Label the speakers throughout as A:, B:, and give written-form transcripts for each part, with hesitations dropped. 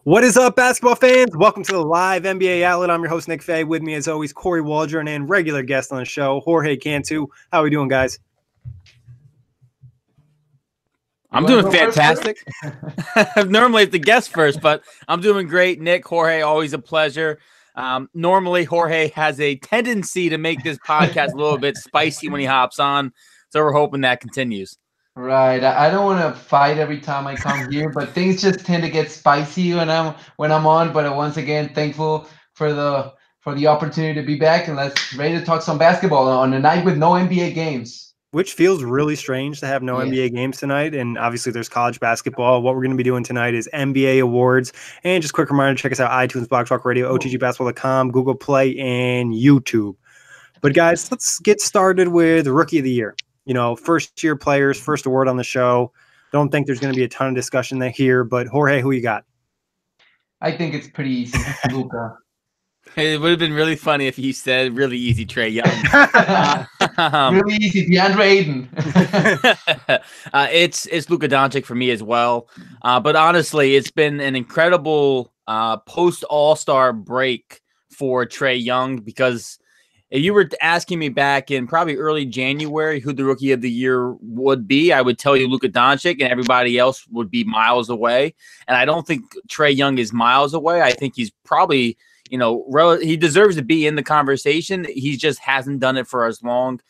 A: What is up, basketball fans? Welcome to the live NBA outlet. I'm your host, Nick Fay. With me, as always, Kory Waldron and regular guest on the show, Jorge Cantu. How are we doing, guys?
B: I'm doing fantastic. Normally it's the guest first, but I'm doing great. Nick, Jorge, always a pleasure. Normally Jorge has a tendency to make this podcast a little bit spicy when he hops on, so we're hoping that continues.
C: Right. I don't want to fight every time I come here, but things just tend to get spicy when I'm on. But once again, thankful for the opportunity to be back, and ready to talk some basketball on a night with no NBA games.
A: Which feels really strange to have no NBA games tonight. And obviously there's college basketball. What we're going to be doing tonight is NBA awards. And just quick reminder, check us out, iTunes, Blog Talk Radio, OTGBasketball.com, Google Play, and YouTube. But guys, let's get started with Rookie of the Year. You know, first-year players, first award on the show. Don't think there's going to be a ton of discussion here. But Jorge, who you got?
C: I think it's pretty easy. Luka.
B: It would have been really funny if he said really easy Trae Young.
C: Really easy, DeAndre Ayton.
B: It's Luka Doncic for me as well. But honestly, it's been an incredible post-All-Star break for Trae Young, because if you were asking me back in probably early January who the Rookie of the Year would be, I would tell you Luka Doncic, and everybody else would be miles away. And I don't think Trae Young is miles away. I think he's probably – he deserves to be in the conversation. He just hasn't done it for as long.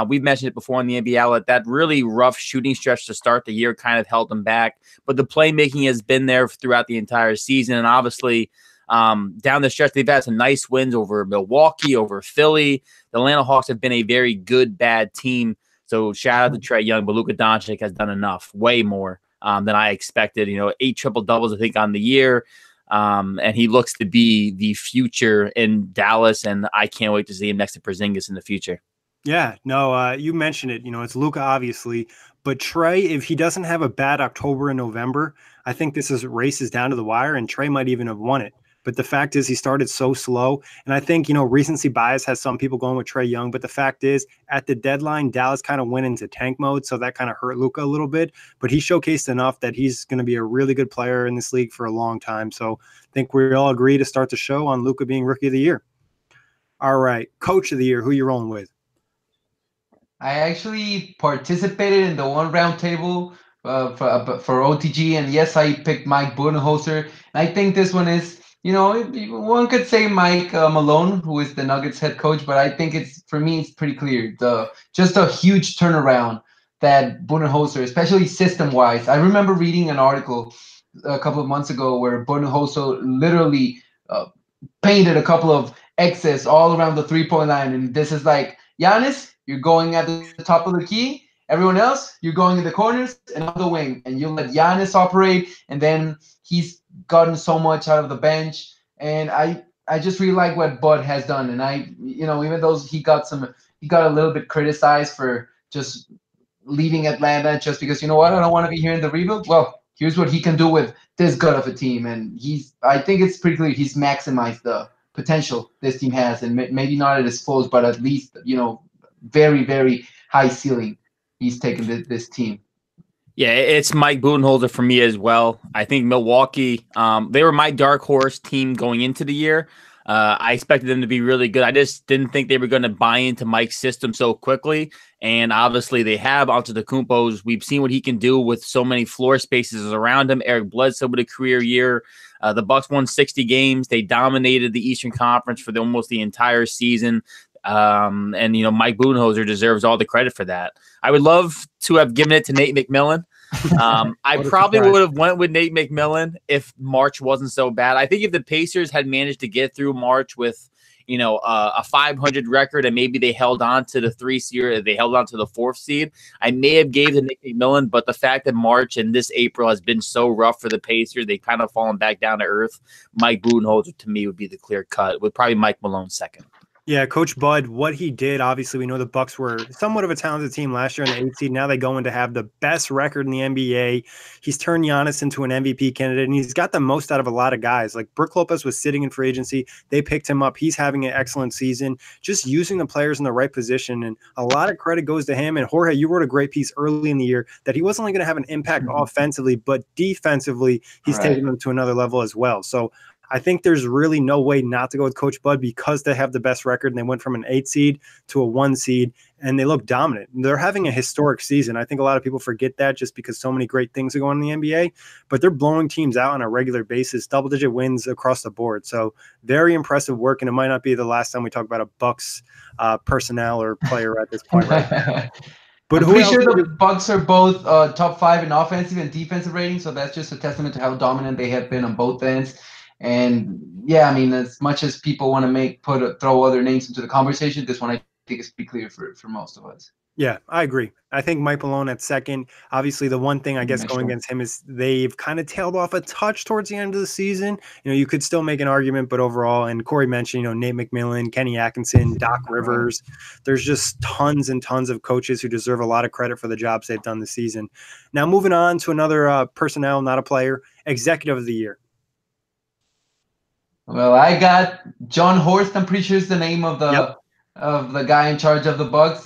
B: We've mentioned it before in the NBA outlet. That really rough shooting stretch to start the year kind of held him back. But the playmaking has been there throughout the entire season. And obviously, down the stretch, they've had some nice wins over Milwaukee, over Philly. The Atlanta Hawks have been a very good, bad team. So shout out to Trae Young. But Luka Doncic has done enough, way more than I expected. 8 triple-doubles, I think, on the year. And he looks to be the future in Dallas, and I can't wait to see him next to Porzingis in the future.
A: Yeah, no, you mentioned it. It's Luka, obviously, but Trae, if he doesn't have a bad October and November, I think this races down to the wire, and Trae might even have won it. But the fact is, he started so slow, and I think recency bias has some people going with Trae Young. But the fact is, at the deadline, Dallas kind of went into tank mode, so that kind of hurt Luka a little bit. But he showcased enough that he's going to be a really good player in this league for a long time. So I think we all agree to start the show on Luka being Rookie of the Year. All right, Coach of the Year, who you rolling with?
C: I actually participated in the one round table for OTG, and yes, I picked Mike Budenholzer. And I think this one is. One could say Mike Malone, who is the Nuggets head coach, but I think it's pretty clear. Just a huge turnaround that Budenholzer, especially system-wise. I remember reading an article a couple of months ago where Budenholzer literally painted a couple of X's all around the three-point line, and this is like, Giannis, you're going at the top of the key. Everyone else, you're going in the corners and on the wing, and you let Giannis operate, and then he's gotten so much out of the bench, and I just really like what Bud has done. And even though he got a little bit criticized for just leaving Atlanta just because I don't want to be here in the rebuild. Well, here's what he can do with this good of a team, and I think it's pretty clear he's maximized the potential this team has, and maybe not at its fullest, but at least very, very high ceiling he's taken this team.
B: Yeah, it's Mike Budenholzer for me as well. I think Milwaukee, they were my dark horse team going into the year. I expected them to be really good. I just didn't think they were going to buy into Mike's system so quickly. And obviously they have Antetokounmpo's. We've seen what he can do with so many floor spaces around him. Eric Bledsoe with a career year. The Bucks won 60 games. They dominated the Eastern Conference for almost the entire season. And Mike Budenholzer deserves all the credit for that. I would love to have given it to Nate McMillan. I probably would have went with Nate McMillan if March wasn't so bad. I think if the Pacers had managed to get through March with a 500 record, and maybe they held on to the 3 seed, or they held on to the 4th seed, I may have gave to Nick McMillan. But the fact that March and this April has been so rough for the Pacers, they've kind of fallen back down to earth. Mike Budenholzer to me would be the clear cut, with probably Mike Malone second.
A: Yeah, Coach Bud, what he did, obviously, we know the Bucks were somewhat of a talented team last year in the 8th seed. Now they go in to have the best record in the NBA. He's turned Giannis into an MVP candidate, and he's got the most out of a lot of guys. Like Brook Lopez was sitting in free agency. They picked him up. He's having an excellent season, just using the players in the right position. And a lot of credit goes to him. And Jorge, you wrote a great piece early in the year that he wasn't only going to have an impact offensively, but defensively, he's taking them to another level as well. So I think there's really no way not to go with Coach Bud because they have the best record and they went from an 8 seed to a 1 seed and they look dominant. They're having a historic season. I think a lot of people forget that just because so many great things are going on in the NBA, but they're blowing teams out on a regular basis, double-digit wins across the board. So very impressive work, and it might not be the last time we talk about a Bucks personnel or player at this point right now.
C: But I'm pretty sure the Bucks are both top 5 in offensive and defensive rating, so that's just a testament to how dominant they have been on both ends. And yeah, I mean, as much as people want to throw other names into the conversation, this one I think is pretty clear for most of us.
A: Yeah, I agree. I think Mike Malone at second. Obviously, the one thing I guess going against him is they've kind of tailed off a touch towards the end of the season. You know, you could still make an argument, but overall, and Kory mentioned, Nate McMillan, Kenny Atkinson, Doc Rivers. There's just tons and tons of coaches who deserve a lot of credit for the jobs they've done this season. Now, moving on to another personnel, not a player, executive of the year.
C: Well, I got John Horst. I'm pretty sure is the name of the guy in charge of the Bucks.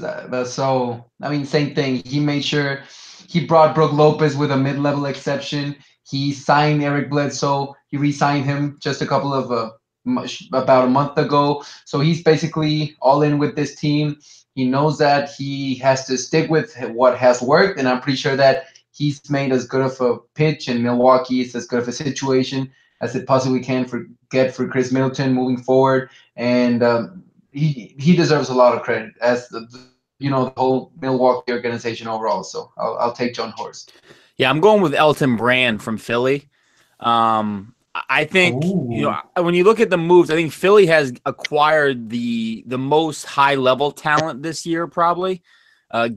C: So I mean, same thing. He made sure he brought Brook Lopez with a mid-level exception. He signed Eric Bledsoe. He re-signed him just about a month ago. So he's basically all in with this team. He knows that he has to stick with what has worked, and I'm pretty sure that he's made as good of a pitch in Milwaukee. It's as good of a situation as it possibly can get for Chris Middleton moving forward, and he deserves a lot of credit as the whole Milwaukee organization overall. So I'll take John Horst.
B: Yeah, I'm going with Elton Brand from Philly. I think when you look at the moves, I think Philly has acquired the most high level talent this year, probably.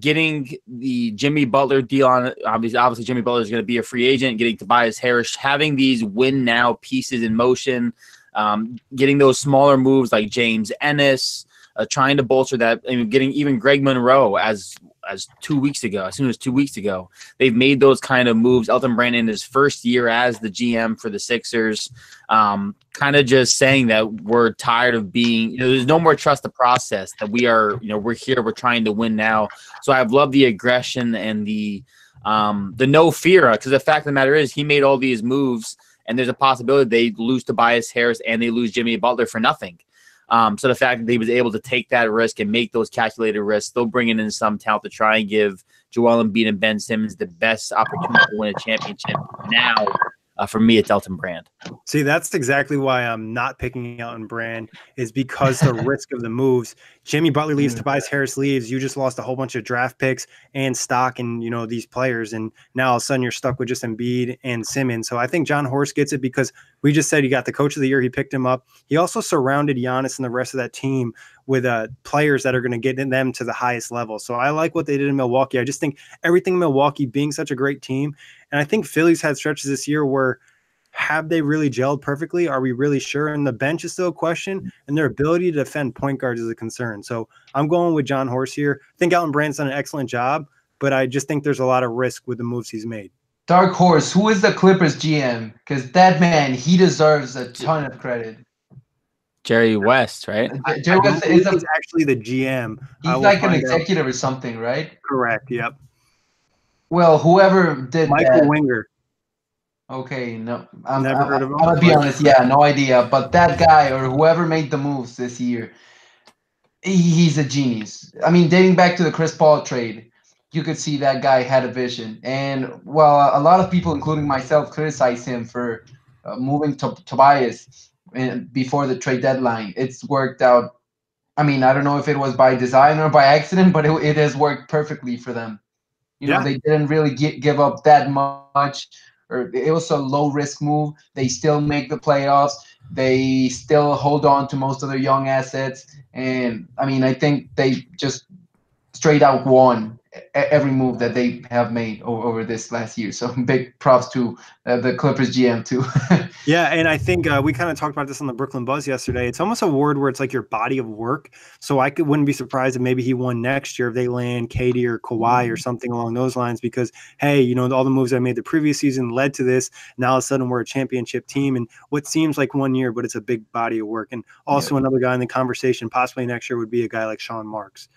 B: Getting the Jimmy Butler deal on, obviously Jimmy Butler is going to be a free agent, getting Tobias Harris, having these win now pieces in motion, getting those smaller moves like James Ennis, trying to bolster that, and getting even Greg Monroe as 2 weeks ago, as soon as 2 weeks ago, they've made those kind of moves. Elton Brand in his first year as the GM for the Sixers, kind of just saying that we're tired of being, there's no more trust the process, that we are, we're here, we're trying to win now. So I've loved the aggression and the no fear, because the fact of the matter is he made all these moves and there's a possibility they lose Tobias Harris and they lose Jimmy Butler for nothing. So the fact that he was able to take that risk and make those calculated risks, still bringing in some talent to try and give Joel Embiid and Ben Simmons the best opportunity to win a championship now, for me, it's Elton Brand.
A: See, that's exactly why I'm not picking Elton Brand, is because the risk of the moves. Jimmy Butler leaves, Tobias Harris leaves. You just lost a whole bunch of draft picks and stock in, these players. And now all of a sudden you're stuck with just Embiid and Simmons. So I think John Horst gets it because we just said he got the coach of the year. He picked him up. He also surrounded Giannis and the rest of that team with players that are going to get them to the highest level. So I like what they did in Milwaukee. I just think everything in Milwaukee being such a great team. And I think Philly's had stretches this year where have they really gelled perfectly? Are we really sure? And the bench is still a question, and their ability to defend point guards is a concern. So I'm going with John Horst here. I think Elton Brand's done an excellent job, but I just think there's a lot of risk with the moves he's made.
C: Dark Horse, who is the Clippers GM? Because that man, he deserves a ton of credit.
B: Jerry West, right?
C: Jerry West is
A: actually the GM.
C: He's like an executive or something, right?
A: Correct. Yep.
C: Well, whoever did
A: Michael Winger.
C: Okay, no,
A: Never heard of him.
C: I'll be honest, yeah, no idea. But that guy or whoever made the moves this year, he's a genius. I mean, dating back to the Chris Paul trade, you could see that guy had a vision. And while a lot of people, including myself, criticize him for moving to Tobias before the trade deadline, it's worked out. I mean, I don't know if it was by design or by accident, but it has worked perfectly for them. They didn't really give up that much. Or it was a low-risk move. They still make the playoffs. They still hold on to most of their young assets. And, I mean, I think they just straight out won. every move that they have made over this last year. So big props to the Clippers GM too.
A: Yeah, and I think we kind of talked about this on the Brooklyn Buzz yesterday. It's almost a word where it's like your body of work. So wouldn't be surprised if maybe he won next year if they land Katie or Kawhi or something along those lines. Because hey, all the moves I made the previous season led to this. Now all of a sudden we're a championship team, and what seems like 1 year, but it's a big body of work. And also another guy in the conversation, possibly next year, would be a guy like Sean Marks.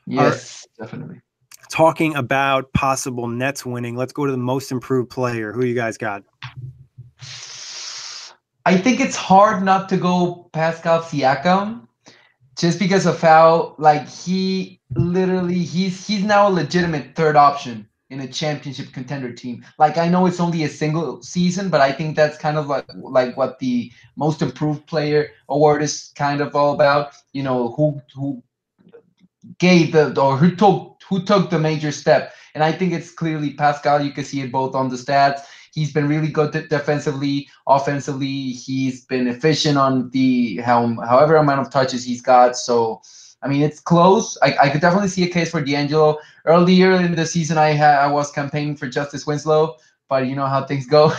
C: Yes, definitely.
A: Talking about possible Nets winning, let's go to the most improved player. Who you guys got?
C: I think it's hard not to go Pascal Siakam just because of how he's now a legitimate third option in a championship contender team. I know it's only a single season, but I think that's kind of like what the most improved player award is kind of all about. Who gave who took the major step, and I think it's clearly Pascal. You can see it both on the stats. He's been really good defensively, offensively. He's been efficient on however amount of touches he's got. So, I mean, it's close. I could definitely see a case for D'Angelo. Earlier in the season, I was campaigning for Justice Winslow, but you know how things go.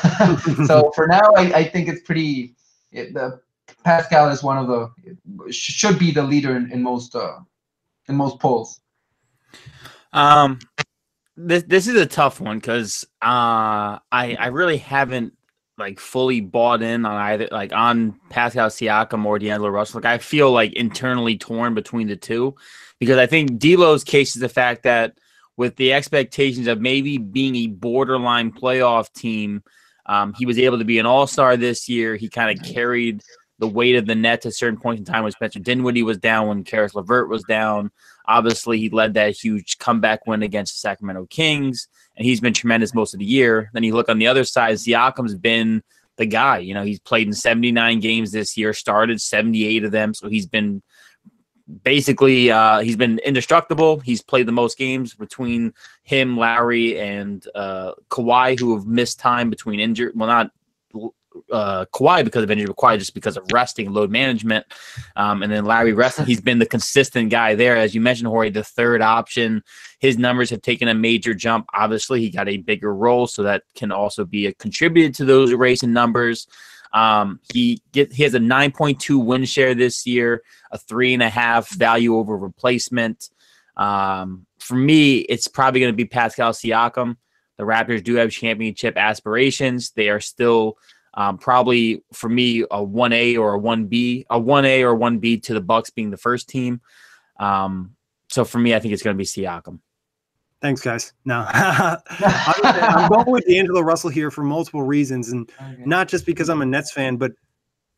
C: So for now, I think it's pretty. Pascal is one of should be the leader in most polls.
B: This is a tough one because I really haven't fully bought in on either on Pascal Siakam or D'Angelo Russell. I feel internally torn between the two because I think D'Lo's case is the fact that with the expectations of maybe being a borderline playoff team, he was able to be an all-star this year. He kind of carried the weight of the Nets at certain points in time when Spencer Dinwiddie was down, when Karis LeVert was down. Obviously, he led that huge comeback win against the Sacramento Kings, and he's been tremendous most of the year. Then you look on the other side, Siakam's been the guy. He's played in 79 games this year, started 78 of them, so he's been basically he's been indestructible. He's played the most games between him, Lowry, and Kawhi, who have missed time between injury. Well, not Kawhi because of injury, but Kawhi just because of resting, load management. And then Larry resting, he's been the consistent guy there. As you mentioned, Jorge, the third option. His numbers have taken a major jump. Obviously, he got a bigger role, so that can also be a contributed to those racing numbers. He has a 9.2 win share this year, a 3.5 value over replacement. For me, it's probably going to be Pascal Siakam. The Raptors do have championship aspirations. They are still probably, for me, a 1A or a 1B, a 1A or 1B to the Bucks being the first team. So for me, I think it's going to be Siakam.
A: Thanks, guys. No, I'm going with D'Angelo Russell here for multiple reasons, and not just because I'm a Nets fan, but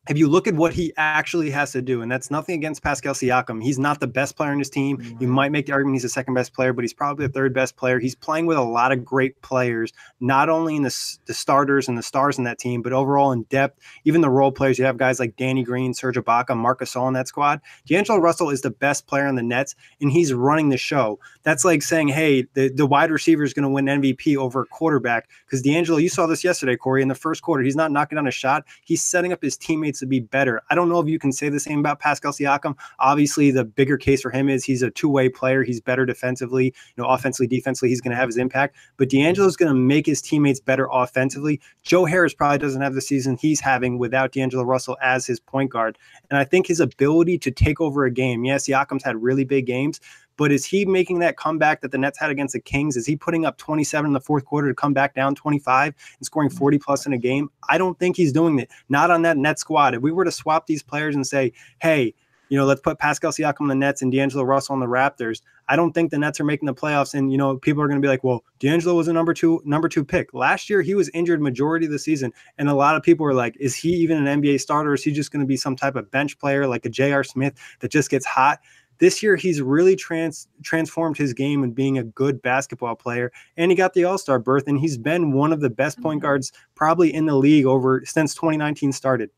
A: if you look at what he actually has to do, and that's nothing against Pascal Siakam, he's not the best player in his team. You might make the argument he's the second best player, but he's probably the third best player. He's playing with a lot of great players, not only in the starters and the stars in that team, but overall in depth. Even the role players, you have guys like Danny Green, Serge Ibaka, Marc Gasol in that squad. D'Angelo Russell is the best player on the Nets, and he's running the show. That's like saying, hey, the wide receiver is going to win MVP over a quarterback, because D'Angelo, you saw this yesterday, Kory, in the first quarter. He's not knocking down a shot. He's setting up his teammates to be better. I don't know if you can say the same about Pascal Siakam. Obviously, the bigger case for him is he's a two-way player. He's better defensively, offensively, defensively. He's going to have his impact. But D'Angelo's going to make his teammates better offensively. Joe Harris probably doesn't have the season he's having without D'Angelo Russell as his point guard. And I think his ability to take over a game, yes, Siakam's had really big games, but is he making that comeback that the Nets had against the Kings? Is he putting up 27 in the fourth quarter to come back down 25 and scoring 40-plus in a game? I don't think he's doing it. Not on that Nets squad. If we were to swap these players and say, hey, let's put Pascal Siakam on the Nets and D'Angelo Russell on the Raptors, I don't think the Nets are making the playoffs. And, people are going to be like, well, D'Angelo was a number two pick. Last year, he was injured majority of the season. And a lot of people were like, is he even an NBA starter? Or is he just going to be some type of bench player like a J.R. Smith that just gets hot? This year, he's really transformed his game and being a good basketball player, and he got the All-Star berth, and he's been one of the best point guards probably in the league since 2019 started.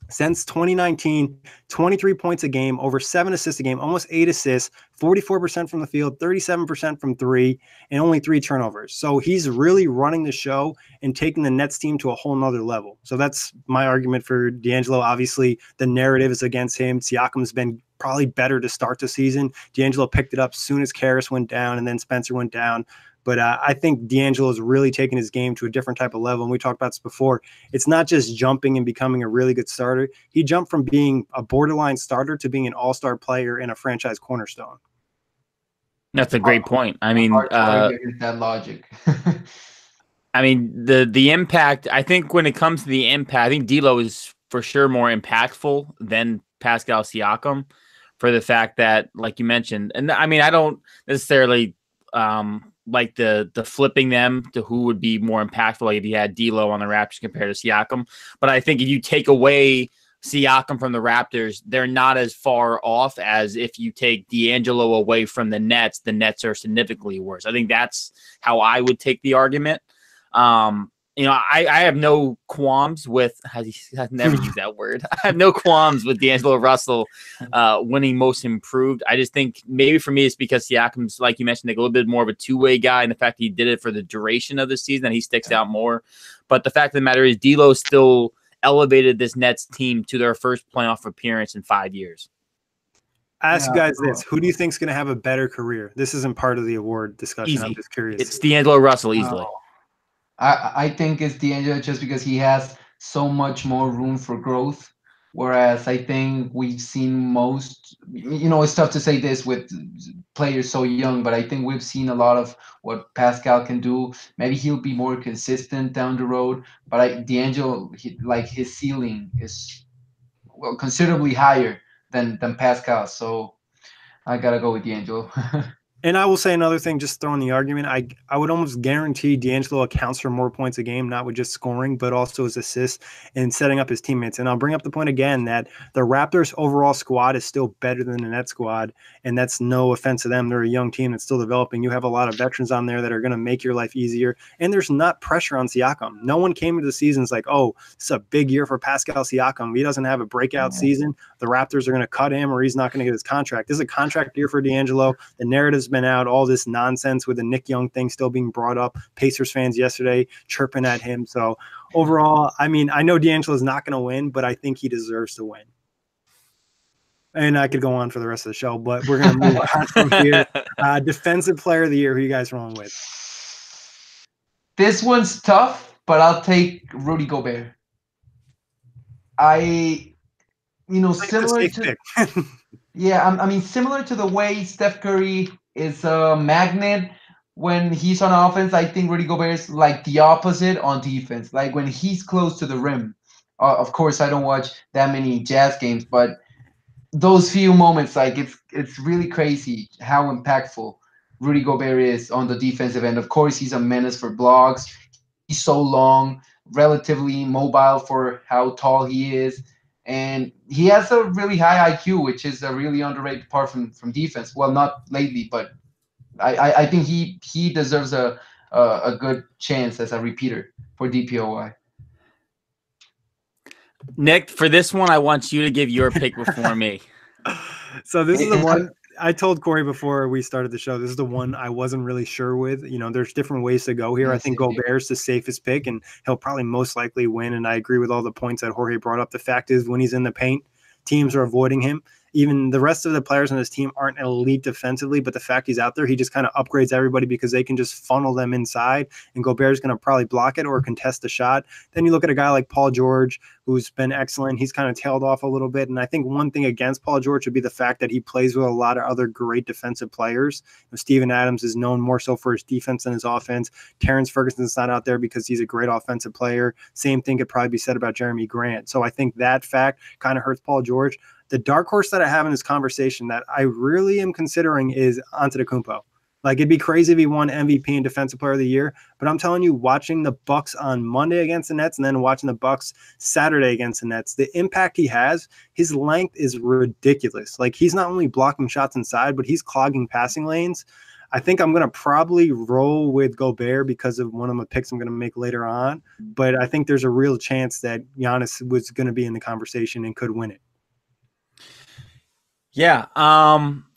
A: Since 2019, 23 points a game, over 7 assists a game, almost 8 assists, 44% from the field, 37% from three, and only 3 turnovers. So he's really running the show and taking the Nets team to a whole nother level. So that's my argument for D'Angelo. Obviously, the narrative is against him. Siakam's been probably better to start the season. D'Angelo picked it up as soon as Karras went down and then Spencer went down. But I think D'Angelo is really taking his game to a different type of level. And we talked about this before. It's not just jumping and becoming a really good starter. He jumped from being a borderline starter to being an all-star player and a franchise cornerstone.
B: That's a great point. I mean,
C: that logic.
B: I mean, the impact, I think when it comes to the impact, I think D'Lo is for sure more impactful than Pascal Siakam for the fact that, like you mentioned, and I mean, I don't necessarily like the flipping them to who would be more impactful, like if you had D'Lo on the Raptors compared to Siakam. But I think if you take away Siakam from the Raptors, they're not as far off as if you take D'Angelo away from the Nets are significantly worse. I think that's how I would take the argument. You know, I have no qualms with, I've never used that word. I have no qualms with D'Angelo Russell winning most improved. I just think maybe for me it's because Siakam's, like you mentioned, like a little bit more of a two-way guy, and the fact that he did it for the duration of the season, he sticks out more. But the fact of the matter is D'Lo still elevated this Nets team to their first playoff appearance in 5 years.
A: Ask you guys this. Who do you think is going to have a better career? This isn't part of the award discussion.
B: Easy.
A: I'm just curious.
B: It's D'Angelo Russell easily.
C: I think it's D'Angelo just because he has so much more room for growth. Whereas I think we've seen most, you know, it's tough to say this with players so young, but I think we've seen a lot of what Pascal can do. Maybe he'll be more consistent down the road, but D'Angelo, like his ceiling is considerably higher than Pascal. So I gotta go with D'Angelo.
A: And I will say another thing, just throwing the argument, I would almost guarantee D'Angelo accounts for more points a game, not with just scoring, but also his assists and setting up his teammates. And I'll bring up the point again that the Raptors' overall squad is still better than the Nets squad, and that's no offense to them. They're a young team that's still developing. You have a lot of veterans on there that are going to make your life easier, and there's not pressure on Siakam. No one came into the season like, oh, this is a big year for Pascal Siakam. He doesn't have a breakout season. The Raptors are going to cut him or he's not going to get his contract. This is a contract year for D'Angelo. The narrative's been out, all this nonsense with the Nick Young thing still being brought up. Pacers fans yesterday chirping at him. So overall, I mean, I know D'Angelo's not going to win, but I think he deserves to win. And I could go on for the rest of the show, but we're going to move on from here. Defensive player of the year, who you guys rolling with?
C: This one's tough, but I'll take Rudy Gobert. Similar to yeah, I mean, similar to the way Steph Curry is a magnet when he's on offense, I think Rudy Gobert is like the opposite on defense. Like when he's close to the rim, of course, I don't watch that many Jazz games, but those few moments, like it's really crazy how impactful Rudy Gobert is on the defensive end. Of course, he's a menace for blocks. He's so long, relatively mobile for how tall he is. And he has a really high IQ, which is a really underrated part from defense. Well, not lately, but I think he deserves a good chance as a repeater for DPOY.
B: Nick, for this one, I want you to give your pick before me.
A: So this is the one I told Kory before we started the show. This is the one I wasn't really sure with. You know, there's different ways to go here. I think Gobert's the safest pick, and he'll probably most likely win. And I agree with all the points that Jorge brought up. The fact is, when he's in the paint, teams are avoiding him. Even the rest of the players on his team aren't elite defensively, but the fact he's out there, he just kind of upgrades everybody because they can just funnel them inside, and Gobert's going to probably block it or contest the shot. Then you look at a guy like Paul George, who's been excellent. He's kind of tailed off a little bit, and I think one thing against Paul George would be the fact that he plays with a lot of other great defensive players. Steven Adams is known more so for his defense than his offense. Terrence Ferguson's not out there because he's a great offensive player. Same thing could probably be said about Jeremy Grant. So I think that fact kind of hurts Paul George. The dark horse that I have in this conversation that I really am considering is Antetokounmpo. Like, it'd be crazy if he won MVP and Defensive Player of the Year, but I'm telling you, watching the Bucks on Monday against the Nets and then watching the Bucks Saturday against the Nets, the impact he has, his length is ridiculous. Like, he's not only blocking shots inside, but he's clogging passing lanes. I think I'm going to probably roll with Gobert because of one of my picks I'm going to make later on. But I think there's a real chance that Giannis was going to be in the conversation and could win it.
B: Yeah.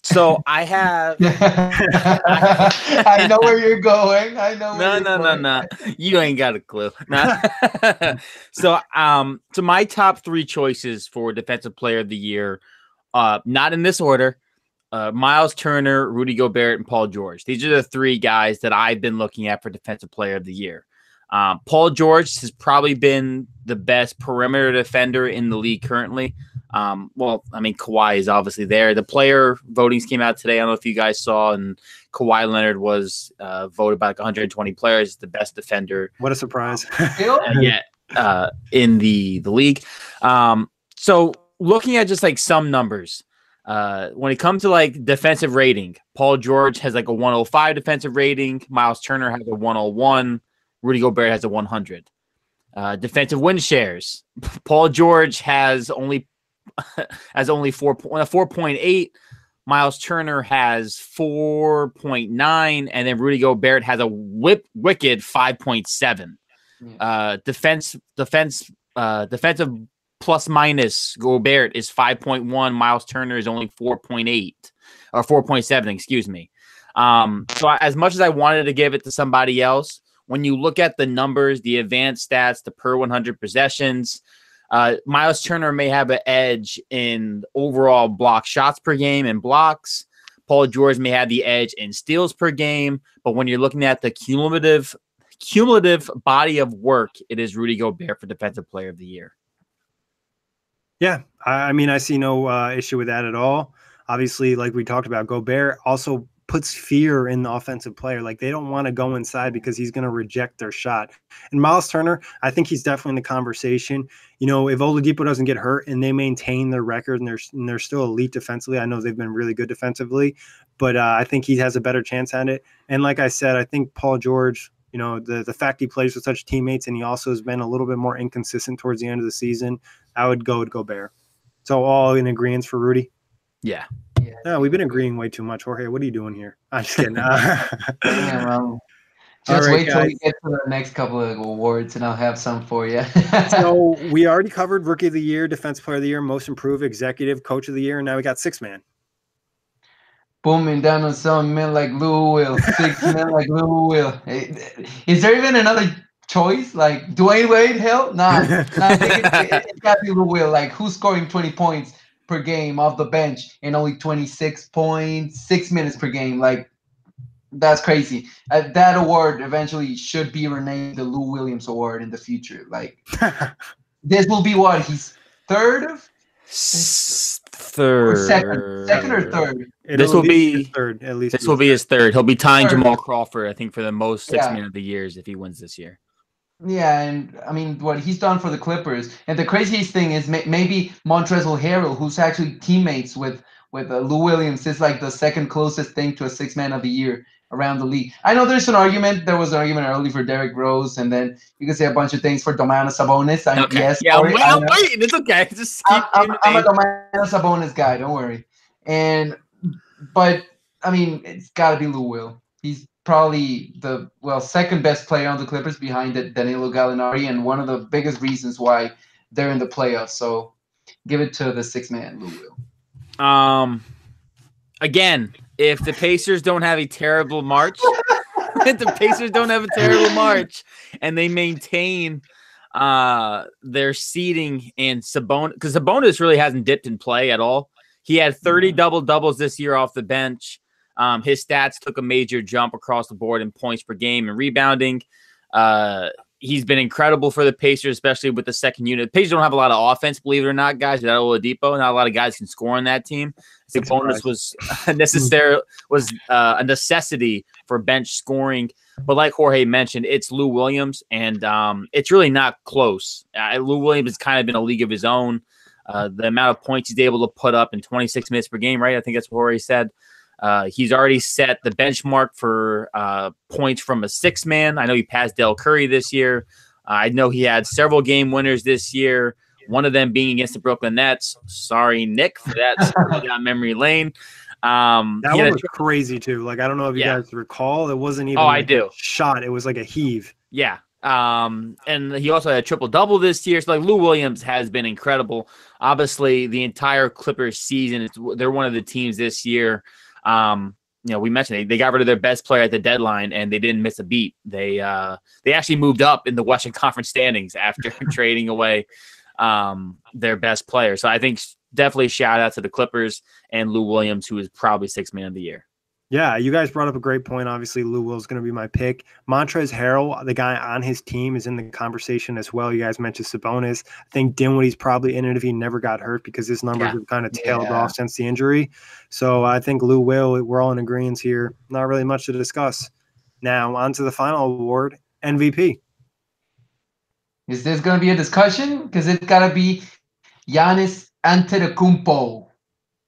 B: So I have.
C: I know where you're going. I know.
B: No. You ain't got a clue. Nah. So my top 3 choices for Defensive Player of the Year, not in this order. Miles Turner, Rudy Gobert, and Paul George. These are the 3 guys that I've been looking at for Defensive Player of the Year. Paul George has probably been the best perimeter defender in the league currently. Well, I mean, Kawhi is obviously there. The player votings came out today. I don't know if you guys saw, and Kawhi Leonard was voted by like 120 players the best defender.
A: What a surprise!
B: In the league. So looking at just like some numbers, when it comes to like defensive rating, Paul George has like a 105 defensive rating. Miles Turner has a 101. Rudy Gobert has a 100. Defensive win shares, Paul George has only 4.8. Miles Turner has 4.9, and then Rudy Gobert has a wicked 5.7. Defensive plus minus Gobert is 5.1. Miles Turner is only 4.8 or 4.7. Excuse me. So as much as I wanted to give it to somebody else, when you look at the numbers, the advanced stats, the per 100 possessions, Miles Turner may have an edge in overall block shots per game and blocks. Paul George may have the edge in steals per game. But when you're looking at the cumulative body of work, it is Rudy Gobert for Defensive Player of the Year.
A: Yeah, I mean, I see no issue with that at all. Obviously, like we talked about, Gobert also puts fear in the offensive player. Like they don't want to go inside because he's going to reject their shot. And Miles Turner, I think he's definitely in the conversation. You know, if Oladipo doesn't get hurt and they maintain their record and they're still elite defensively, I know they've been really good defensively, but I think he has a better chance at it. And like I said, I think Paul George, you know, the fact he plays with such teammates and he also has been a little bit more inconsistent towards the end of the season, I would go with Gobert. So all in agreement for Rudy?
B: Yeah.
A: No, we've been agreeing way too much. Jorge, what are you doing here? I'm just kidding.
C: Just wait till we get to the next couple of awards, and I'll have some for you.
A: So we already covered Rookie of the Year, Defensive Player of the Year, Most Improved, Executive, Coach of the Year, and now we got 6-man.
C: Booming down on some men like Lou Will, 6 men like Lou Will. Is there even another choice? Like Dwayne Wade? Hell, nah. It's got to be Lou Will. Like who's scoring 20 points per game off the bench and only 26.6 minutes per game? Like that's crazy. That award eventually should be renamed the Lou Williams Award in the future. Like this will be what he's third or second or third.
B: This will be
A: third at least.
B: This will be his third. He'll be tying Jamal Crawford, I think, for the most 6-man of the years if he wins this year.
C: Yeah, and I mean, what he's done for the Clippers. And the craziest thing is maybe Montrezl Harrell, who's actually teammates with Lou Williams, is like the second closest thing to a 6-man of the year around the league. I know there's an argument. There was an argument early for Derrick Rose, and then you can say a bunch of things for Domantas Sabonis. Yes,
B: yeah, Kory, I'm waiting. It's okay. Just keep
C: I'm a Domantas Sabonis guy. Don't worry. But I mean, it's got to be Lou Will. He's probably the second best player on the Clippers behind Danilo Gallinari, and one of the biggest reasons why they're in the playoffs. So give it to the 6-man, Lou Will.
B: Again, if the Pacers don't have a terrible March, and they maintain their seeding and Sabonis, because Sabonis really hasn't dipped in play at all. He had 30 double-doubles this year off the bench. His stats took a major jump across the board in points per game and rebounding. He's been incredible for the Pacers, especially with the second unit. The Pacers don't have a lot of offense, believe it or not, guys. Without Oladipo, not a lot of guys can score on that team. The bonus was a necessity for bench scoring. But like Jorge mentioned, it's Lou Williams, and it's really not close. Lou Williams has kind of been a league of his own. The amount of points he's able to put up in 26 minutes per game, right? I think that's what Jorge said. He's already set the benchmark for points from a 6-man. I know he passed Del Curry this year. I know he had several game winners this year, one of them being against the Brooklyn Nets. Sorry, Nick, for that. Down memory lane.
A: That one was crazy too. Like, I don't know if you guys recall, it wasn't even
B: I do.
A: a shot. It was like a heave.
B: Yeah. And he also had a triple-double this year. So, like, Lou Williams has been incredible. Obviously, the entire Clippers season, they're one of the teams this year. We mentioned they got rid of their best player at the deadline, and they didn't miss a beat. They actually moved up in the Western Conference standings after trading away their best player. So I think definitely shout out to the Clippers and Lou Williams, who is probably Sixth Man of the Year.
A: Yeah, you guys brought up a great point. Obviously, Lou Will's going to be my pick. Montrezl Harrell, the guy on his team, is in the conversation as well. You guys mentioned Sabonis. I think Dinwiddie's probably in it if he never got hurt, because his numbers have kind of tailed off since the injury. So I think Lou Will, we're all in agreement here. Not really much to discuss. Now, on to the final award, MVP.
C: Is this going to be a discussion? Because it's got to be Giannis Antetokounmpo.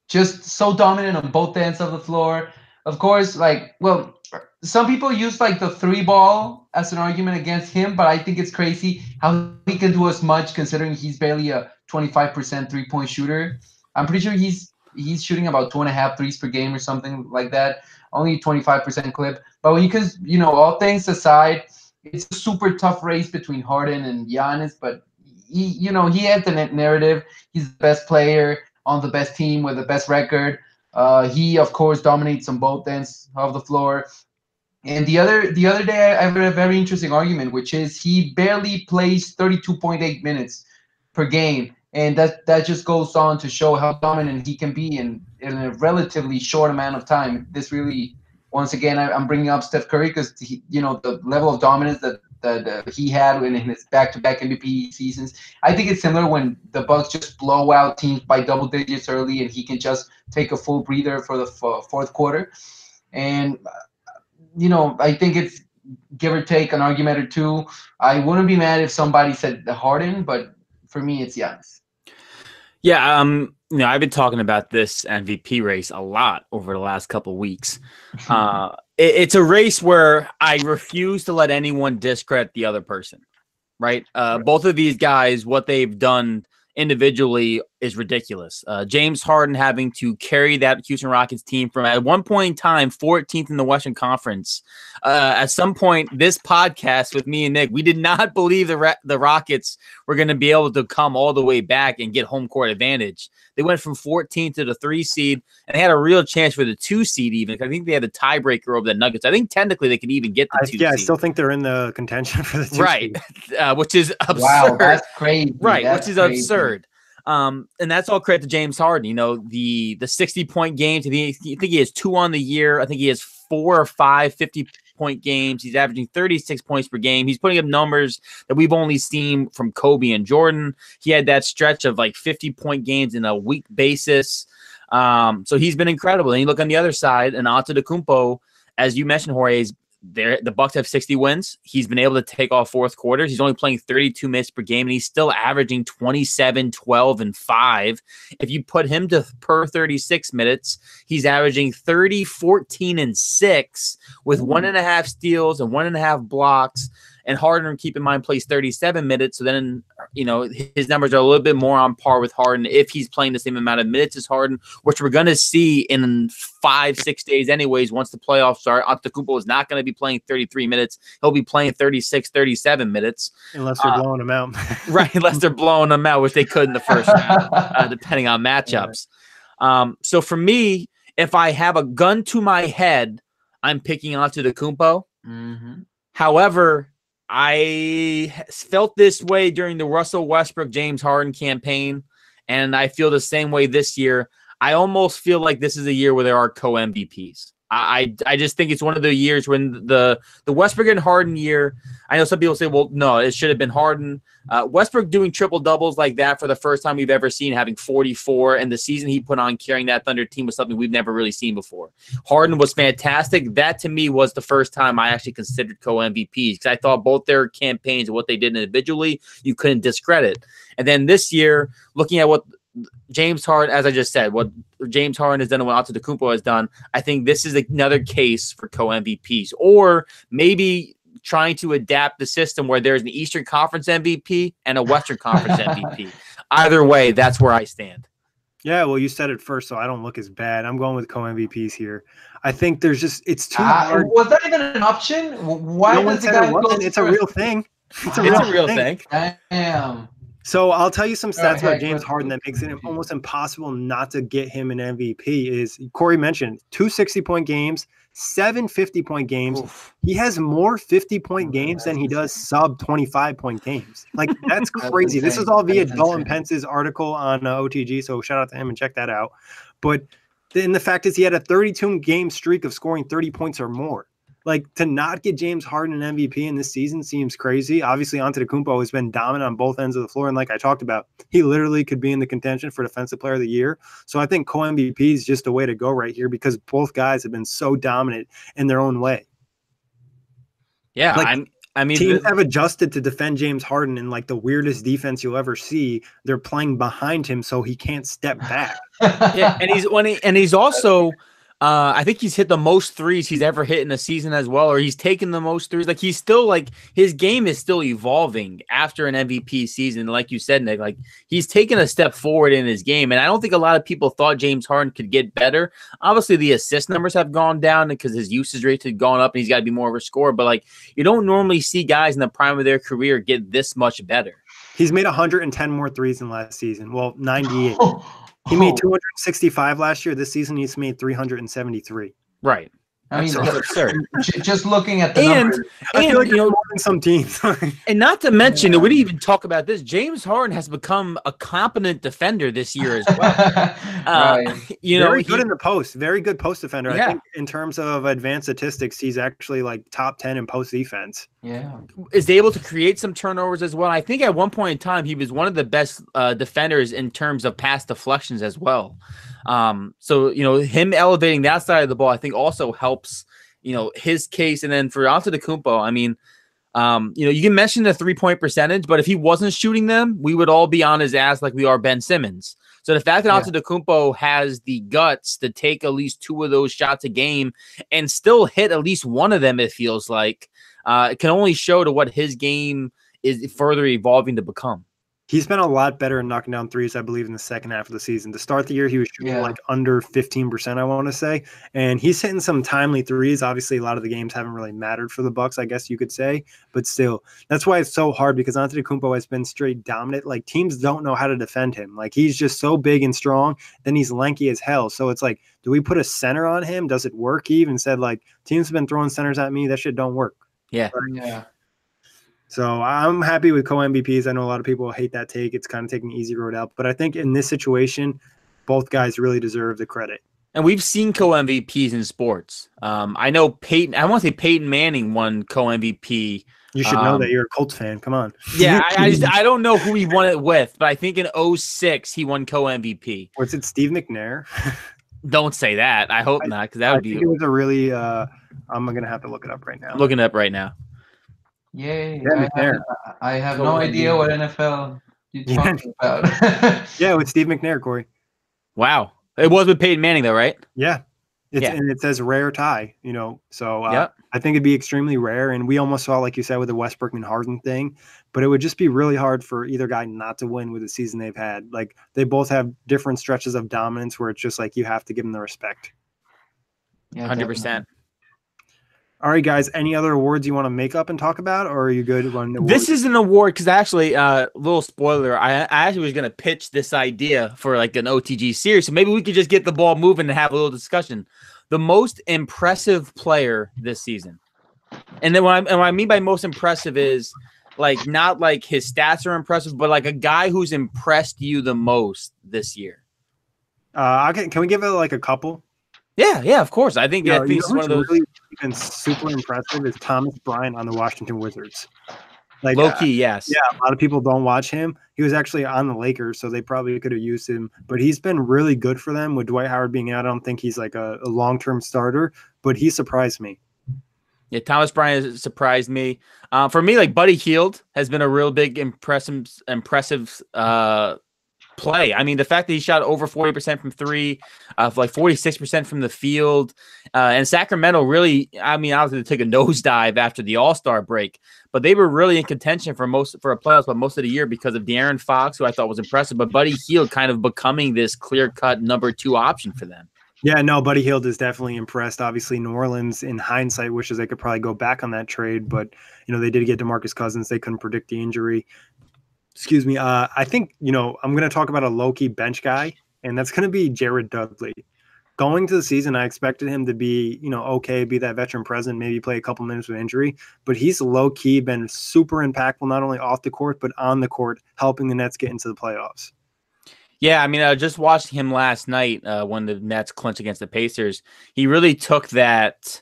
C: Just so dominant on both ends of the floor. Of course, some people use the 3-ball as an argument against him, but I think it's crazy how he can do as much considering he's barely a 25% 3-point shooter. I'm pretty sure he's shooting about 2.5 threes per game or something like that. Only 25% clip. But when you can, all things aside, it's a super tough race between Harden and Giannis, but he has the narrative. He's the best player on the best team with the best record. He, of course, dominates on both ends of the floor. And the other day, I read a very interesting argument, which is he barely plays 32.8 minutes per game. And that just goes on to show how dominant he can be in a relatively short amount of time. This really, once again, I'm bringing up Steph Curry because, the level of dominance that he had in his back-to-back MVP seasons. I think it's similar when the Bucks just blow out teams by double digits early and he can just take a full breather for the fourth quarter. And, I think it's give or take an argument or two. I wouldn't be mad if somebody said the Harden, but for me, it's Giannis.
B: Yeah, I've been talking about this MVP race a lot over the last couple of weeks. It's a race where I refuse to let anyone discredit the other person, right? Both of these guys, what they've done individually is ridiculous. James Harden having to carry that Houston Rockets team from, at one point in time, 14th in the Western Conference. At some point, this podcast with me and Nick, we did not believe the Rockets were going to be able to come all the way back and get home court advantage. They went from 14th to the 3 seed, and they had a real chance for the 2 seed even. I think they had a tiebreaker over the Nuggets. I think technically they could even get the 2 seed.
A: Yeah, I still think they're in the contention for the 2
B: right.
A: seed.
B: Which is absurd.
C: Wow, that's crazy.
B: Right,
C: that's
B: which is
C: crazy.
B: absurd. And that's all credit to James Harden. The 60-point games. I think he has 2 on the year. I think he has 4 or 5 50-point games. He's averaging 36 points per game. He's putting up numbers that we've only seen from Kobe and Jordan. He had that stretch of 50-point games in a week basis. So he's been incredible. And you look on the other side, and Antetokounmpo, as you mentioned, Jorge, the Bucks have 60 wins. He's been able to take off fourth quarters. He's only playing 32 minutes per game, and he's still averaging 27, 12, and 5. If you put him to per 36 minutes, he's averaging 30, 14, and 6 with 1.5 steals and 1.5 blocks. And Harden, keep in mind, plays 37 minutes. So then, his numbers are a little bit more on par with Harden if he's playing the same amount of minutes as Harden, which we're going to see in 5-6 days anyways. Once the playoffs start, Antetokounmpo is not going to be playing 33 minutes. He'll be playing 36, 37 minutes.
A: Unless they're blowing him out.
B: Right, unless they're blowing him out, which they could in the first round, depending on matchups. So for me, if I have a gun to my head, I'm picking Antetokounmpo.
C: Mm-hmm.
B: However, I felt this way during the Russell Westbrook, James Harden campaign, and I feel the same way this year. I almost feel like this is a year where there are co-MVPs. I just think it's one of the years when the Westbrook and Harden year, I know some people say, well, no, it should have been Harden. Westbrook doing triple-doubles like that for the first time we've ever seen, having 44, and the season he put on carrying that Thunder team was something we've never really seen before. Harden was fantastic. That, to me, was the first time I actually considered co-MVPs because I thought both their campaigns and what they did individually, you couldn't discredit. And then this year, looking at what James Harden, as I just said, what James Harden has done and what Antetokounmpo has done, I think this is another case for co-MVPs. Or maybe trying to adapt the system where there's an Eastern Conference MVP and a Western Conference MVP. Either way, that's where I stand.
A: Yeah, well, you said it first, so I don't look as bad. I'm going with co-MVPs here. I think there's just it's too hard.
C: Was that even an option? Why
A: No one
C: does the
A: said
C: guy
A: it
C: go
A: wasn't. It's a
C: first?
A: real thing. It's a
B: It's
A: real
B: a real
A: thing.
B: thing.
C: Damn.
A: So I'll tell you some
C: Go
A: stats about
C: ahead,
A: James
C: go
A: Harden
C: through.
A: that makes it almost impossible not to get him an MVP. Is Kory mentioned 2 60-point games, 7 50-point games.
B: Oof.
A: He has more 50-point games than he does sub 25-point games. Like that's crazy. This is
C: insane.
A: all via
C: That's
A: Dalton
C: insane.
A: Pence's article on OTG. So shout out to him and check that out. But then the fact is he had a 32-game streak of scoring 30 points or more. Like to not get James Harden an MVP in this season seems crazy. Obviously, Antetokounmpo has been dominant on both ends of the floor, and like I talked about, he literally could be in the contention for Defensive Player of the Year. So I think co-MVP is just a way to go right here because both guys have been so dominant in their own way.
B: Yeah,
A: Like,
B: I mean,
A: teams have adjusted to defend James Harden in like the weirdest defense you'll ever see. They're playing behind him so he can't step back.
B: yeah, and he's also. I think he's hit the most threes he's ever hit in a season as well, or he's taken the most threes. Like he's still like his game is still evolving after an MVP season. Like you said, Nick, like he's taken a step forward in his game. And I don't think a lot of people thought James Harden could get better. Obviously, the assist numbers have gone down because his usage rates have gone up and he's got to be more of a scorer. But like you don't normally see guys in the prime of their career get this much better.
A: He's made 110 more threes than last season. Well, 98. He made 265 last year. This season, he's made 373.
B: Right.
C: I mean,
B: that's absurd.
C: Just looking at the numbers.
A: I feel like
B: you know,
A: more than some teams.
B: and not to mention, we didn't even talk about this. James Harden has become a competent defender this year as well.
C: Right.
B: You know,
A: very good in the post. Very good post defender.
B: Yeah.
A: I think in terms of advanced statistics, he's actually like top 10 in post defense.
C: Yeah.
B: is able to create some turnovers as well. I think at one point in time, he was one of the best defenders in terms of pass deflections as well. So, you know, him elevating that side of the ball, I think also helps, you know, his case. And then for Antetokounmpo, I mean, you know, you can mention the 3-point percentage, but if he wasn't shooting them, we would all be on his ass like we are Ben Simmons. So the fact that Antetokounmpo has the guts to take at least 2 of those shots a game and still hit at least one of them, it feels like, it can only show to what his game is further evolving to become.
A: He's been a lot better in knocking down threes, I believe, in the second half of the season. To start the year, he was shooting like under 15%, I want to say. And he's hitting some timely threes. Obviously, a lot of the games haven't really mattered for the Bucks, I guess you could say. But still, that's why it's so hard because Antetokounmpo has been straight dominant. Like, teams don't know how to defend him. Like, he's just so big and strong. Then he's lanky as hell. So it's like, do we put a center on him? Does it work? He even said, like, teams have been throwing centers at me. That shit don't work.
B: Yeah.
C: Yeah.
A: So I'm happy with co-MVPs. I know a lot of people hate that take. It's kind of taking the easy road out. But I think in this situation, both guys really deserve the credit.
B: And we've seen co-MVPs in sports. I know I want to say Peyton Manning won co-MVP.
A: You should know that you're a Colts fan. Come on.
B: Yeah, I don't know who he won it with, but I think in 2006 he won co-MVP.
A: Was it Steve McNair?
B: Don't say that. I hope not, because that would be.
A: It was a really. I'm gonna have to look it up right now.
B: I'm looking it up right now.
C: Yay! I have no idea what NFL you're talking about.
A: Yeah, with Steve McNair, Kory.
B: Wow, it was with Peyton Manning though, right?
A: Yeah. And it says rare tie, you know. So
B: I
A: think it'd be extremely rare. And we almost saw, like you said, with the Westbrook and Harden thing, but it would just be really hard for either guy not to win with the season they've had. Like they both have different stretches of dominance where it's just like you have to give them the respect.
C: Yeah,
B: 100%.
A: All right, guys. Any other awards you want to make up and talk about, or are you good on awards?
B: This is an award because actually, little spoiler, I actually was going to pitch this idea for like an OTG series, so maybe we could just get the ball moving and have a little discussion. The most impressive player this season, and then what I mean by most impressive is like not like his stats are impressive, but like a guy who's impressed you the most this year.
A: Can we give it like a couple?
B: Yeah, of course. I think it's one of those.
A: Really been super impressive is Thomas Bryant on the Washington Wizards. Like
B: low key, yes.
A: Yeah, a lot of people don't watch him. He was actually on the Lakers, so they probably could have used him. But he's been really good for them. With Dwight Howard being out, I don't think he's like a long-term starter, but he surprised me.
B: Yeah, Thomas Bryant has surprised me. For me, like Buddy Hield has been a real big impressive play. I mean, the fact that he shot over 40% from three, like 46% from the field, and Sacramento really, I mean, obviously they took a nosedive after the All-Star break, but they were really in contention for a playoffs, but most of the year because of De'Aaron Fox, who I thought was impressive, but Buddy Hield kind of becoming this clear-cut number 2 option for them.
A: Yeah, no, Buddy Hield is definitely impressed. Obviously, New Orleans, in hindsight, wishes they could probably go back on that trade, but they did get DeMarcus Cousins. They couldn't predict the injury. Excuse me. I think I'm going to talk about a low-key bench guy, and that's going to be Jared Dudley. Going to the season, I expected him to be okay, be that veteran present, maybe play a couple minutes with injury, but he's low-key been super impactful, not only off the court but on the court, helping the Nets get into the playoffs.
B: Yeah, I mean, I just watched him last night when the Nets clinched against the Pacers. He really took that.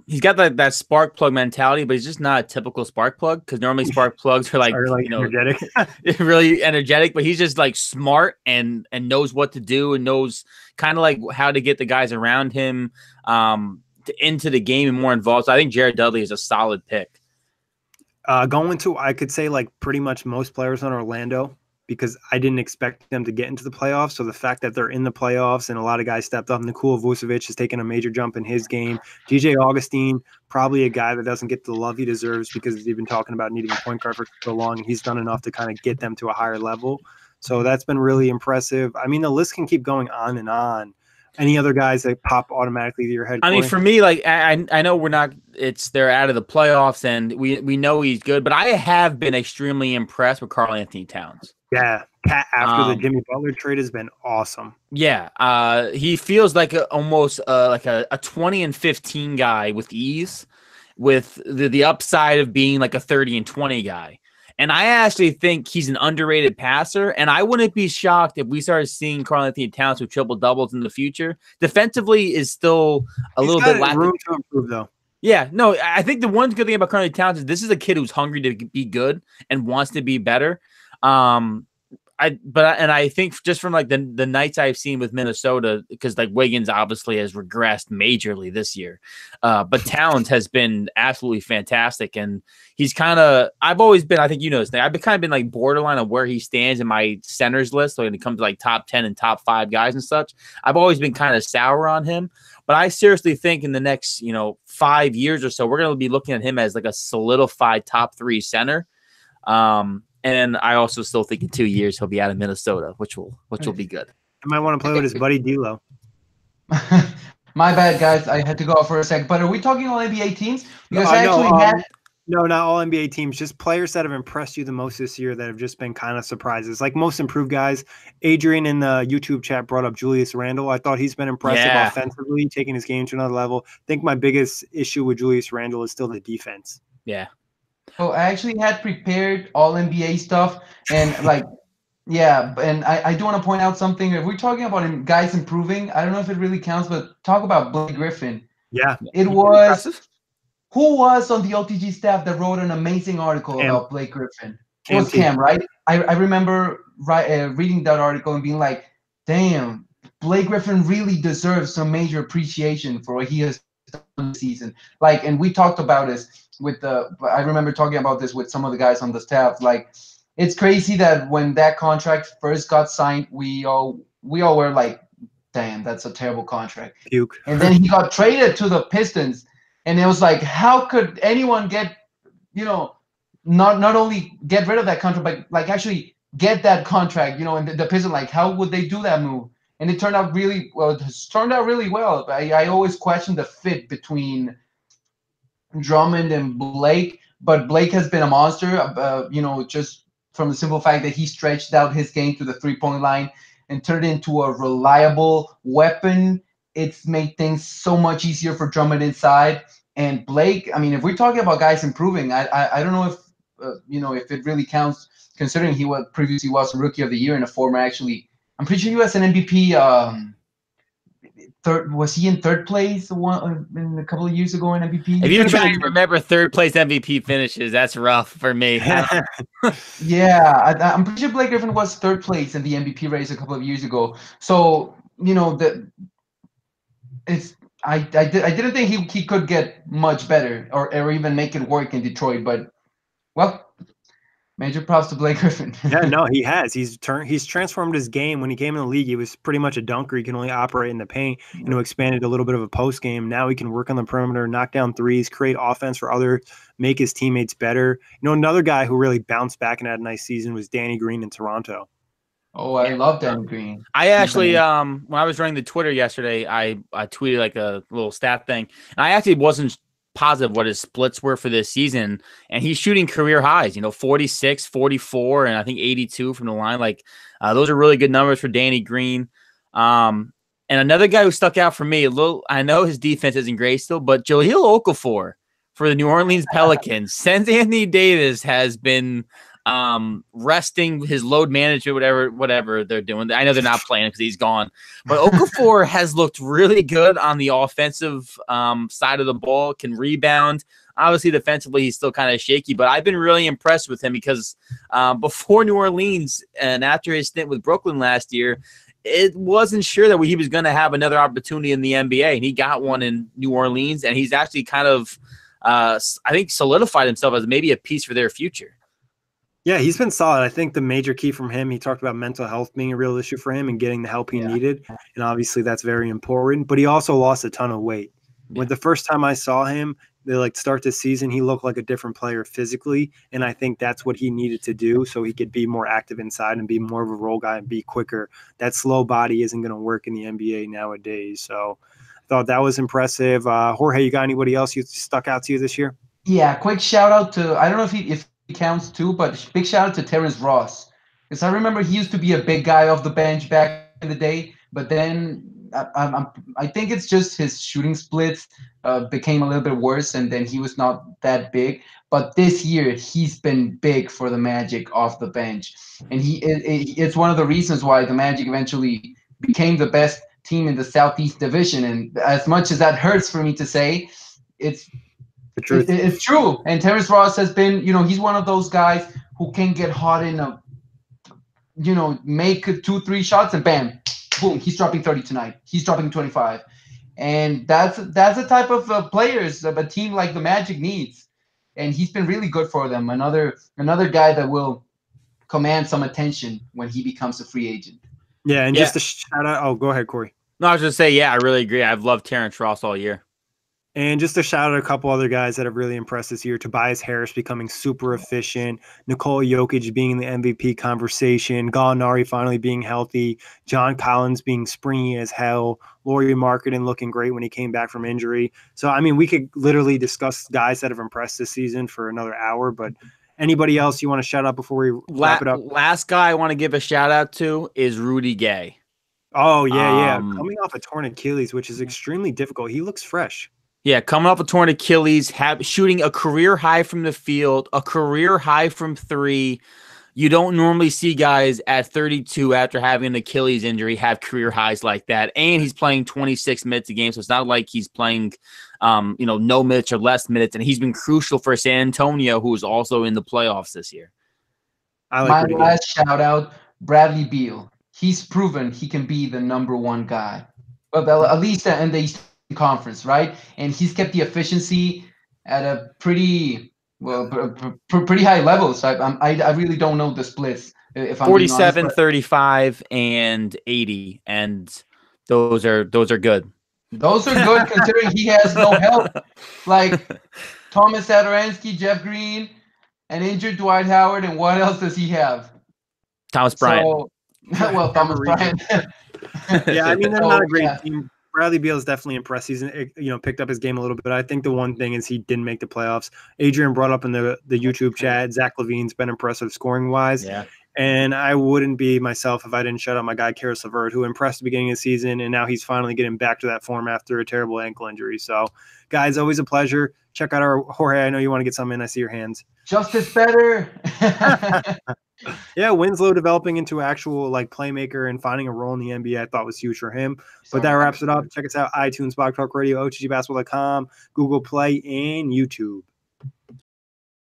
B: He's got that spark plug mentality, but he's just not a typical spark plug because normally spark plugs are like
A: energetic,
B: really energetic. But he's just like smart and knows what to do and knows kind of like how to get the guys around him into the game and more involved. So I think Jared Dudley is a solid pick.
A: Going to, I could say, like pretty much most players on Orlando, because I didn't expect them to get into the playoffs. So the fact that they're in the playoffs and a lot of guys stepped up, Nikola Vucevic has taken a major jump in his game. DJ Augustine, probably a guy that doesn't get the love he deserves because he's been talking about needing a point guard for so long, and he's done enough to kind of get them to a higher level. So that's been really impressive. I mean, the list can keep going on and on. Any other guys that pop automatically to your head?
B: I mean, for me, like I know they're out of the playoffs and we know he's good, but I have been extremely impressed with Karl-Anthony Towns.
A: Yeah, Cat after the Jimmy Butler trade has been awesome.
B: Yeah, he feels like almost like a 20 and 15 guy with ease, with the upside of being like a 30 and 20 guy. And I actually think he's an underrated passer, and I wouldn't be shocked if we started seeing Karl-Anthony Towns with triple doubles in the future. Defensively is still a little bit lacking.
A: Room to improve, though.
B: Yeah, no, I think the one good thing about Karl-Anthony Towns is this is a kid who's hungry to be good and wants to be better. I think just from like the nights I've seen with Minnesota, because like Wiggins obviously has regressed majorly this year, but Towns has been absolutely fantastic, and he's I've always been, I think you know this thing, I've kind of been like borderline of where he stands in my centers list. So when it comes to like top 10 and top 5 guys and such, I've always been kind of sour on him, but I seriously think in the next 5 years or so, we're going to be looking at him as like a solidified top 3 center. And I also still think in 2 years he'll be out of Minnesota, which will be good.
A: I might want to play with his buddy D'Lo.
C: My bad, guys. I had to go for a sec. But are we talking all NBA teams? Because
A: no, not all NBA teams. Just players that have impressed you the most this year that have just been kind of surprises. Like most improved guys. Adrian in the YouTube chat brought up Julius Randle. I thought he's been impressive offensively, taking his game to another level. I think my biggest issue with Julius Randle is still the defense.
B: Yeah.
C: So I actually had prepared all NBA stuff, and and I do want to point out something. If we're talking about guys improving, I don't know if it really counts, but talk about Blake Griffin.
A: Yeah,
C: it was impressive. Who was on the OTG staff that wrote an amazing article about Blake Griffin? It was Cam, right? I remember reading that article and being like, "Damn, Blake Griffin really deserves some major appreciation for what he has done this season." Like, and we talked about this. I remember talking about this with some of the guys on the staff. Like, it's crazy that when that contract first got signed, we all were like, "Damn, that's a terrible contract."
A: Puke.
C: And then he got traded to the Pistons, and it was like, how could anyone get, not only get rid of that contract, but like actually get that contract, and the Pistons, like, how would they do that move? And it turned out really well. It has turned out really well. I always question the fit between Drummond and Blake, but Blake has been a monster, just from the simple fact that he stretched out his game to the 3-point line and turned it into a reliable weapon. It's made things so much easier for Drummond inside. And Blake, I mean, if we're talking about guys improving, I don't know if if it really counts, considering he previously was Rookie of the Year and a former, actually, I'm pretty sure he was an MVP. Was he in third place in a couple of years ago in MVP?
B: If you're trying to remember third place MVP finishes, that's rough for me.
C: Yeah, I'm pretty sure Blake Griffin was third place in the MVP race a couple of years ago. So I didn't think he could get much better or even make it work in Detroit. But well, Major props to Blake Griffin.
A: Yeah, no, he has. He's transformed his game. When he came in the league, he was pretty much a dunker. He can only operate in the paint. Expanded a little bit of a post game. Now he can work on the perimeter, knock down threes, create offense for others, make his teammates better. Another guy who really bounced back and had a nice season was Danny Green in Toronto.
C: Oh, I love Danny Green.
B: I actually, when I was running the Twitter yesterday, I tweeted like a little stat thing, and I actually wasn't positive what his splits were for this season, and he's shooting career highs, 46, 44, and I think 82 from the line. Like those are really good numbers for Danny Green. And another guy who stuck out for me, I know his defense isn't great still, but Jahlil Okafor for the New Orleans Pelicans. Since Anthony Davis has been resting his load management, whatever they're doing. I know they're not playing because he's gone, but Okafor has looked really good on the offensive side of the ball, can rebound. Obviously, defensively, he's still kind of shaky, but I've been really impressed with him because before New Orleans and after his stint with Brooklyn last year, it wasn't sure that he was going to have another opportunity in the NBA, and he got one in New Orleans, and he's actually kind of, I think, solidified himself as maybe a piece for their future.
A: Yeah, he's been solid. I think the major key from him, he talked about mental health being a real issue for him and getting the help he needed. And obviously that's very important. But he also lost a ton of weight. When the first time I saw him, they start the season, he looked like a different player physically. And I think that's what he needed to do so he could be more active inside and be more of a role guy and be quicker. That slow body isn't going to work in the NBA nowadays. So I thought that was impressive. Jorge, you got anybody else who stuck out to you this year?
C: Yeah, quick shout out to, I don't know if he counts too, but big shout out to Terrence Ross, because I remember he used to be a big guy off the bench back in the day, but then I think it's just his shooting splits became a little bit worse, and then he was not that big. But this year he's been big for the Magic off the bench, and it's one of the reasons why the Magic eventually became the best team in the Southeast Division. And as much as that hurts for me to say, it's true. And Terrence Ross has been, he's one of those guys who can get hot in a, make 2-3 shots and bam, boom, he's dropping 30 tonight. He's dropping 25. And that's the type of players a team like the Magic needs. And he's been really good for them. Another guy that will command some attention when he becomes a free agent.
A: Yeah, and just a shout out. Oh, go ahead, Kory.
B: No, I was just say, I really agree. I've loved Terrence Ross all year.
A: And just to shout out a couple other guys that have really impressed this year: Tobias Harris becoming super efficient, Nikola Jokic being in the MVP conversation, Gallinari finally being healthy, John Collins being springy as hell, Lauri Markkanen looking great when he came back from injury. So, I mean, we could literally discuss guys that have impressed this season for another hour, but anybody else you want to shout out before we wrap it up?
B: Last guy I want to give a shout out to is Rudy Gay.
A: Oh, yeah. Coming off a torn Achilles, which is extremely difficult. He looks fresh.
B: Yeah, coming off a torn Achilles, shooting a career high from the field, a career high from three. You don't normally see guys at 32 after having an Achilles injury have career highs like that. And he's playing 26 minutes a game, so it's not like he's playing, no minutes or less minutes. And he's been crucial for San Antonio, who is also in the playoffs this year.
C: My last shout out, Bradley Beal. He's proven he can be the #1 guy, well, at least in the Eastern Conference, right? And he's kept the efficiency at a pretty high level. So I really don't know the splits. If I'm
B: 47,
C: honest,
B: 35, and 80, and those are good.
C: Those are good considering he has no help, like Thomas Satoransky, Jeff Green, an injured Dwight Howard, and what else does he have?
B: Thomas Bryant.
C: Well, Thomas Bryant.
A: Yeah, I mean, they're not a great team. Bradley Beal is definitely impressed. He's picked up his game a little bit. I think the one thing is he didn't make the playoffs. Adrian brought up in the YouTube chat, Zach LaVine's been impressive scoring wise.
B: Yeah.
A: And I wouldn't be myself if I didn't shout out my guy Karis LeVert, who impressed at the beginning of the season, and now he's finally getting back to that form after a terrible ankle injury. So, guys, always a pleasure. Check out our Jorge. I know you want to get something in. I see your hands.
C: Justice better.
A: Yeah, Winslow developing into actual playmaker and finding a role in the NBA, I thought was huge for him. But that wraps it up. Check us out: iTunes, Blog Talk Radio, OTGBasketball.com, Google Play, and YouTube.